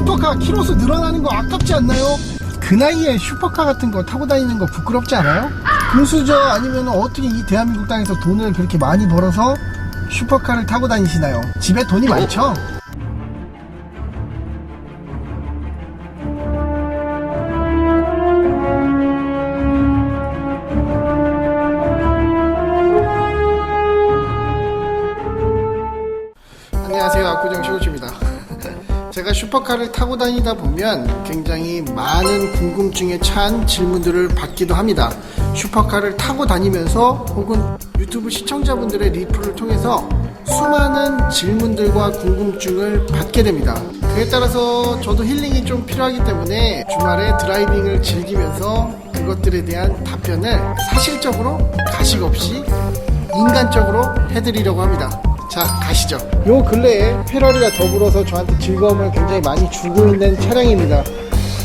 슈퍼카 키로수 늘어나는 거 아깝지 않나요? 그 나이에 슈퍼카 같은 거 타고 다니는 거 부끄럽지 않아요? 금수저 아니면 어떻게 이 대한민국 땅에서 돈을 그렇게 많이 벌어서 슈퍼카를 타고 다니시나요? 집에 돈이 많죠? 안녕하세요, 압구정 시골주입니다. 제가 슈퍼카를 타고 다니다 보면 굉장히 많은 궁금증에 찬 질문들을 받기도 합니다. 슈퍼카를 타고 다니면서 혹은 유튜브 시청자분들의 리플을 통해서 수많은 질문들과 궁금증을 받게 됩니다. 그에 따라서 저도 힐링이 좀 필요하기 때문에 주말에 드라이빙을 즐기면서 그것들에 대한 답변을 사실적으로 가식 없이 인간적으로 해드리려고 합니다. 자, 가시죠. 요 근래에 페라리와 더불어서 저한테 즐거움을 굉장히 많이 주고 있는 차량입니다.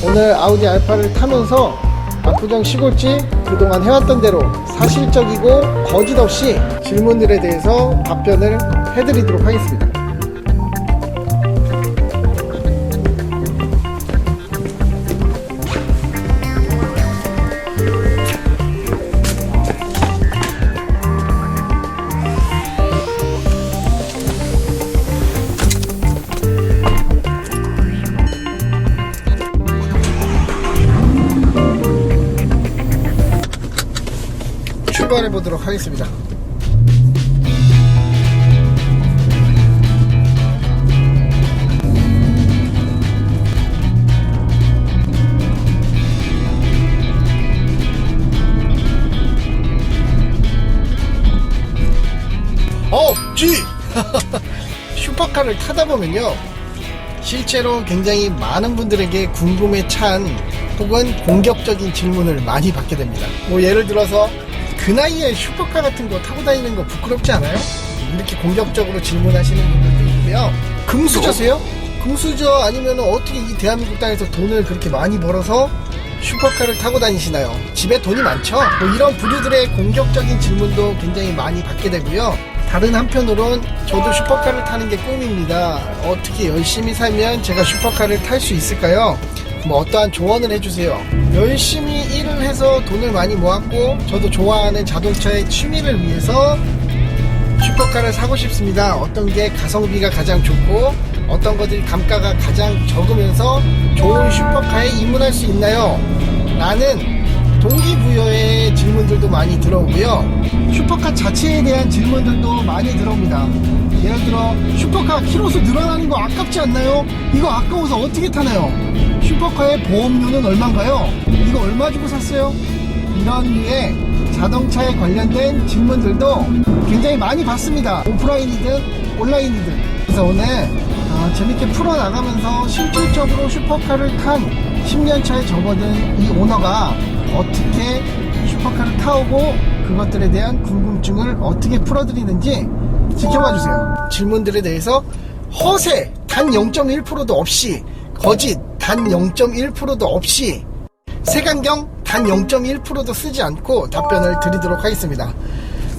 오늘 아우디 알파를 타면서 압구정 시골집 그동안 해왔던 대로 사실적이고 거짓 없이 질문들에 대해서 답변을 해드리도록 하겠습니다. 출발해 보도록 하겠습니다. 슈퍼카를 타다 보면요, 실제로 굉장히 많은 분들에게 궁금해 찬 혹은 공격적인 질문을 많이 받게 됩니다. 뭐 예를 들어서 그 나이에 슈퍼카 같은 거 타고 다니는 거 부끄럽지 않아요? 이렇게 공격적으로 질문하시는 분들도 있고요. 금수저세요? 금수저 아니면 어떻게 이 대한민국 땅에서 돈을 그렇게 많이 벌어서 슈퍼카를 타고 다니시나요? 집에 돈이 많죠? 뭐 이런 부류들의 공격적인 질문도 굉장히 많이 받게 되고요. 다른 한편으론 저도 슈퍼카를 타는 게 꿈입니다. 어떻게 열심히 살면 제가 슈퍼카를 탈 수 있을까요? 뭐 어떠한 조언을 해주세요. 열심히 일을 해서 돈을 많이 모았고 저도 좋아하는 자동차의 취미를 위해서 슈퍼카를 사고 싶습니다. 어떤 게 가성비가 가장 좋고 어떤 것들이 감가가 가장 적으면서 좋은 슈퍼카에 입문할 수 있나요? 라는 동기부여의 질문들도 많이 들어오고요. 슈퍼카 자체에 대한 질문들도 많이 들어옵니다. 예를 들어 슈퍼카 키로수 늘어나는 거 아깝지 않나요? 이거 아까워서 어떻게 타나요? 슈퍼카의 보험료는 얼마인가요? 이거 얼마 주고 샀어요? 이런 류의 자동차에 관련된 질문들도 굉장히 많이 받습니다. 오프라인이든 온라인이든. 그래서 오늘 재밌게 풀어나가면서 실질적으로 슈퍼카를 탄 10년차에 접어든 이 오너가 어떻게 슈퍼카를 타오고 그것들에 대한 궁금증을 어떻게 풀어드리는지 지켜봐주세요. 질문들에 대해서 허세 단 0.1%도 없이, 거짓 단 0.1%도 없이, 색안경 단 0.1%도 쓰지 않고 답변을 드리도록 하겠습니다.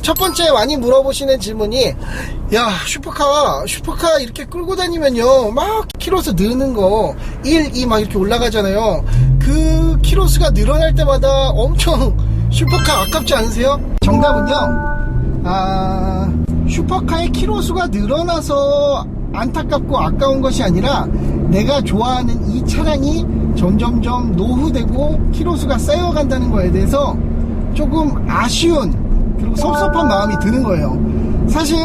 첫 번째 많이 물어보시는 질문이, 야, 슈퍼카 이렇게 끌고 다니면요 막 키로수 느는 거 1, 2 막 이렇게 올라가잖아요. 그 키로수가 늘어날 때마다 엄청 슈퍼카 아깝지 않으세요? 정답은요, 슈퍼카의 키로수가 늘어나서 안타깝고 아까운 것이 아니라 내가 좋아하는 이 차량이 점점점 노후되고 키로수가 쌓여간다는 거에 대해서 조금 아쉬운 그리고 섭섭한 마음이 드는 거예요. 사실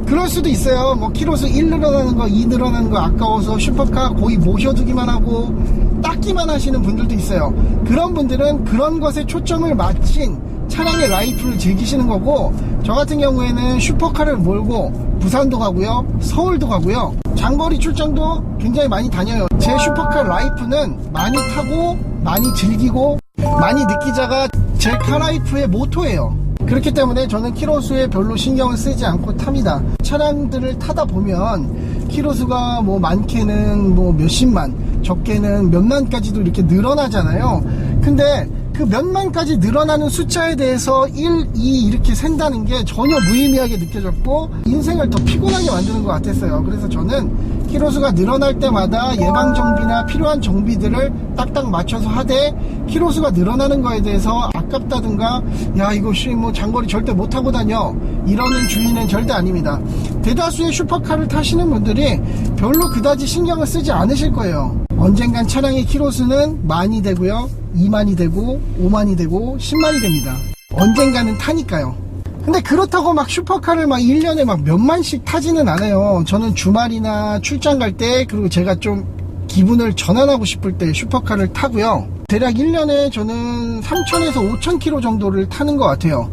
그럴 수도 있어요. 뭐 키로수 1 늘어나는 거 2 늘어나는 거 아까워서 슈퍼카 거의 모셔두기만 하고 닦기만 하시는 분들도 있어요. 그런 분들은 그런 것에 초점을 맞춘 차량의 라이프를 즐기시는 거고, 저 같은 경우에는 슈퍼카를 몰고 부산도 가고요, 서울도 가고요, 장거리 출장도 굉장히 많이 다녀요. 제 슈퍼카 라이프는 많이 타고 많이 즐기고 많이 느끼자가 제 카라이프의 모토예요. 그렇기 때문에 저는 키로수에 별로 신경을 쓰지 않고 탑니다. 차량들을 타다 보면 키로수가 뭐 많게는 뭐 몇십만, 적게는 몇만까지도 이렇게 늘어나잖아요. 근데 그 몇만까지 늘어나는 숫자에 대해서 1, 2 이렇게 센다는 게 전혀 무의미하게 느껴졌고 인생을 더 피곤하게 만드는 것 같았어요. 그래서 저는 키로수가 늘어날 때마다 예방정비나 필요한 정비들을 딱딱 맞춰서 하되, 키로수가 늘어나는 거에 대해서 아깝다든가 야 이거 뭐 장거리 절대 못타고 다녀 이러는 주의는 절대 아닙니다. 대다수의 슈퍼카를 타시는 분들이 별로 그다지 신경을 쓰지 않으실 거예요. 언젠간 차량의 키로수는 만이 되고요, 2만이 되고 5만이 되고 10만이 됩니다. 언젠가는 타니까요. 근데 그렇다고 막 슈퍼카를 막 1년에 막 몇만씩 타지는 않아요. 저는 주말이나 출장 갈 때, 그리고 제가 좀 기분을 전환하고 싶을 때 슈퍼카를 타고요. 대략 1년에 저는 3,000에서 5,000km 정도를 타는 것 같아요.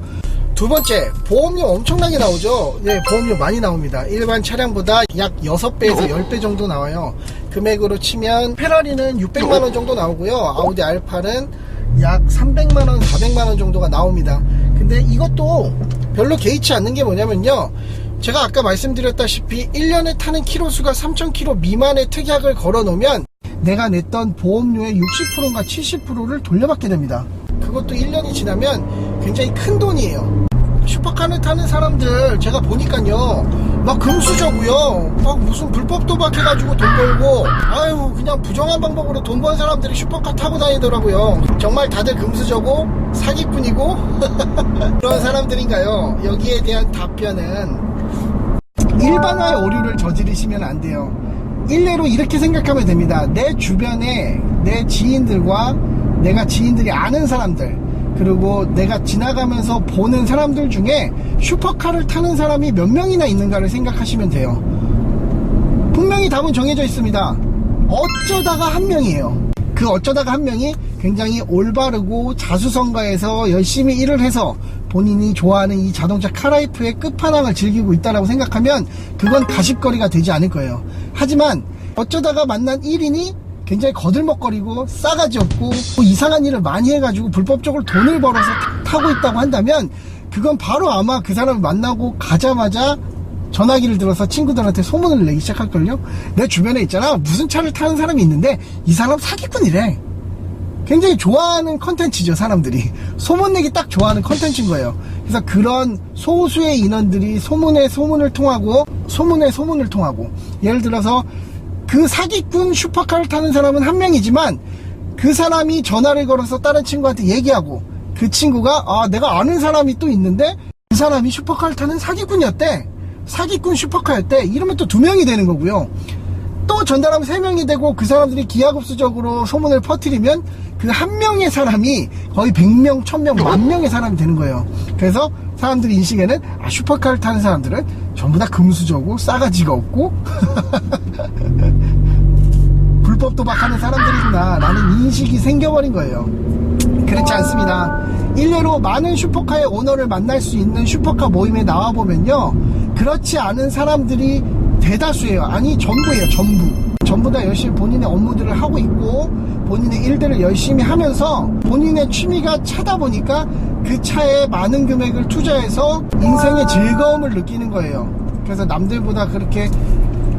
두 번째, 보험료 엄청나게 나오죠. 네, 보험료 많이 나옵니다. 일반 차량보다 약 6배에서 10배 정도 나와요. 금액으로 치면 페라리는 600만원 정도 나오고요, 아우디 R8은 약 300만원, 400만원 정도가 나옵니다. 근데 이것도 별로 개의치 않는 게 뭐냐면요, 제가 아까 말씀드렸다시피 1년에 타는 키로수가 3,000km 미만의 특약을 걸어 놓으면 내가 냈던 보험료의 60%인가 70%를 돌려받게 됩니다. 그것도 1년이 지나면 굉장히 큰 돈이에요. 슈퍼카를 타는 사람들 제가 보니까요, 막 금수저고요, 막 무슨 불법 도박해가지고 돈 벌고, 아유 그냥 부정한 방법으로 돈 번 사람들이 슈퍼카 타고 다니더라고요. 정말 다들 금수저고 사기꾼이고 그런 사람들인가요? 여기에 대한 답변은, 일반화의 오류를 저지르시면 안 돼요. 일례로 이렇게 생각하면 됩니다. 내 주변에 내 지인들과 내가 지인들이 아는 사람들, 그리고 내가 지나가면서 보는 사람들 중에 슈퍼카를 타는 사람이 몇 명이나 있는가를 생각하시면 돼요. 분명히 답은 정해져 있습니다. 어쩌다가 한 명이에요. 그 어쩌다가 한 명이 굉장히 올바르고 자수성가해서 열심히 일을 해서 본인이 좋아하는 이 자동차 카라이프의 끝판왕을 즐기고 있다라고 생각하면 그건 가십거리가 되지 않을 거예요. 하지만 어쩌다가 만난 1인이 굉장히 거들먹거리고 싸가지 없고 이상한 일을 많이 해가지고 불법적으로 돈을 벌어서 타고 있다고 한다면, 그건 바로 아마 그 사람을 만나고 가자마자 전화기를 들어서 친구들한테 소문을 내기 시작할걸요. 내 주변에 있잖아, 무슨 차를 타는 사람이 있는데 이 사람 사기꾼이래. 굉장히 좋아하는 컨텐츠죠. 사람들이 소문내기 딱 좋아하는 컨텐츠인 거예요. 그래서 그런 소수의 인원들이 소문에 소문을 통하고 예를 들어서 그 사기꾼 슈퍼카를 타는 사람은 한 명이지만, 그 사람이 전화를 걸어서 다른 친구한테 얘기하고, 그 친구가 내가 아는 사람이 또 있는데 그 사람이 슈퍼카를 타는 사기꾼이었대, 사기꾼 슈퍼카였대, 이러면 또 2명이 되는 거고요. 또 전달하면 3명이 되고, 그 사람들이 기하급수적으로 소문을 퍼뜨리면 그 한 명의 사람이 거의 100명, 1000명, 10,000명의 사람이 되는 거예요. 그래서 사람들이 인식에는 슈퍼카를 타는 사람들은 전부 다 금수저고 싸가지가 없고 불법 도박하는 사람들이구나 라는 인식이 생겨버린 거예요. 그렇지 않습니다. 일례로 많은 슈퍼카의 오너를 만날 수 있는 슈퍼카 모임에 나와보면요, 그렇지 않은 사람들이 대다수예요. 아니 전부예요. 전부 다 열심히 본인의 업무들을 하고 있고 본인의 일들을 열심히 하면서 본인의 취미가 차다 보니까 그 차에 많은 금액을 투자해서 인생의 즐거움을 느끼는 거예요. 그래서 남들보다 그렇게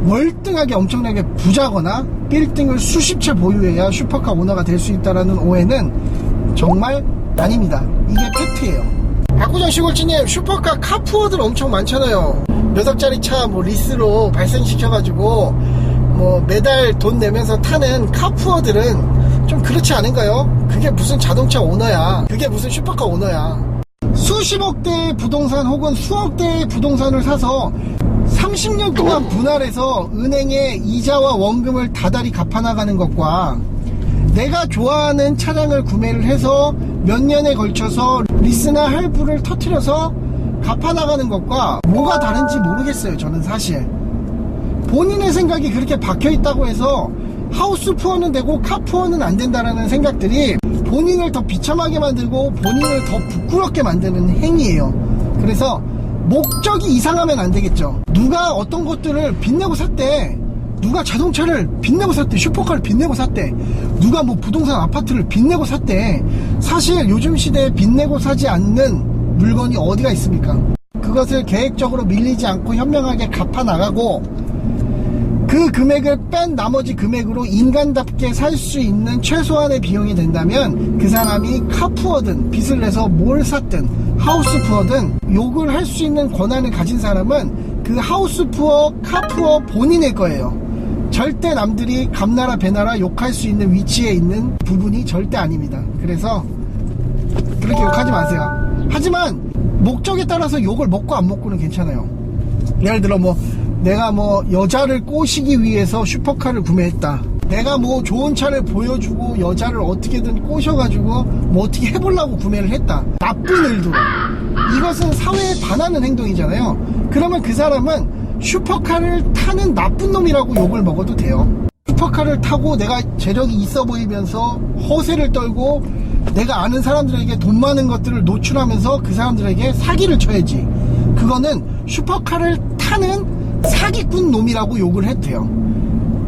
월등하게 엄청나게 부자거나 빌딩을 수십 채 보유해야 슈퍼카 오너가 될 수 있다는 오해는 정말 아닙니다. 이게 팩트예요. 박구정 시골지님, 슈퍼카 카푸어들 엄청 많잖아요. 몇 억짜리 차 뭐 리스로 발생시켜가지고 뭐 매달 돈 내면서 타는 카푸어들은 좀 그렇지 않은가요? 그게 무슨 자동차 오너야, 그게 무슨 슈퍼카 오너야. 수십억 대의 부동산 혹은 수억 대의 부동산을 사서 30년 동안 분할해서 은행에 이자와 원금을 다달이 갚아나가는 것과 내가 좋아하는 차량을 구매를 해서 몇 년에 걸쳐서 리스나 할부를 터뜨려서 갚아나가는 것과 뭐가 다른지 모르겠어요. 저는 사실 본인의 생각이 그렇게 박혀있다고 해서 하우스 푸어는 되고 카 푸어는 안 된다라는 생각들이 본인을 더 비참하게 만들고 본인을 더 부끄럽게 만드는 행위예요. 그래서 목적이 이상하면 안 되겠죠. 누가 어떤 것들을 빚내고 샀대, 누가 자동차를 빚내고 샀대, 슈퍼카를 빚내고 샀대, 누가 뭐 부동산 아파트를 빚내고 샀대. 사실 요즘 시대에 빚내고 사지 않는 물건이 어디가 있습니까? 그것을 계획적으로 밀리지 않고 현명하게 갚아 나가고 그 금액을 뺀 나머지 금액으로 인간답게 살 수 있는 최소한의 비용이 된다면 그 사람이 카푸어든 빚을 내서 뭘 샀든 하우스푸어든 욕을 할 수 있는 권한을 가진 사람은 그 하우스푸어, 카푸어 본인일 거예요. 절대 남들이 감나라 배나라 욕할 수 있는 위치에 있는 부분이 절대 아닙니다. 그래서 그렇게 욕하지 마세요. 하지만 목적에 따라서 욕을 먹고 안 먹고는 괜찮아요. 예를 들어 뭐 내가 뭐 여자를 꼬시기 위해서 슈퍼카를 구매했다, 내가 뭐 좋은 차를 보여주고 여자를 어떻게든 꼬셔가지고 뭐 어떻게 해보려고 구매를 했다, 나쁜 의도로, 이것은 사회에 반하는 행동이잖아요. 그러면 그 사람은 슈퍼카를 타는 나쁜 놈이라고 욕을 먹어도 돼요. 슈퍼카를 타고 내가 재력이 있어 보이면서 허세를 떨고 내가 아는 사람들에게 돈 많은 것들을 노출하면서 그 사람들에게 사기를 쳐야지, 그거는 슈퍼카를 타는 사기꾼 놈이라고 욕을 해도 돼요.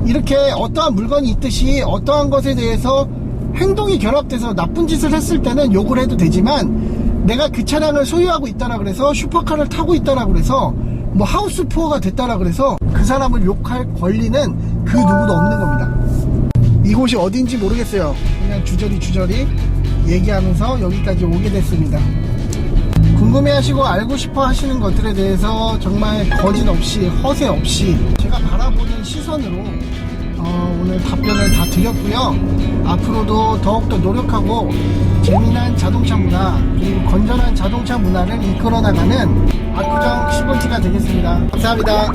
이렇게 어떠한 물건이 있듯이 어떠한 것에 대해서 행동이 결합돼서 나쁜 짓을 했을 때는 욕을 해도 되지만, 내가 그 차량을 소유하고 있다라 그래서 슈퍼카를 타고 있다라 그래서 뭐 하우스 푸어가 됐다라 그래서 그 사람을 욕할 권리는 그 누구도 없는 겁니다. 이곳이 어딘지 모르겠어요. 그냥 주저리 얘기하면서 여기까지 오게 됐습니다. 궁금해하시고 알고 싶어 하시는 것들에 대해서 정말 거짓 없이 허세 없이 제가 바라보는 시선으로 오늘 답변을 다 드렸고요. 앞으로도 더욱더 노력하고 재미난 자동차 문화 그리고 건전한 자동차 문화를 이끌어 나가는 압구정 시골지가 되겠습니다. 감사합니다.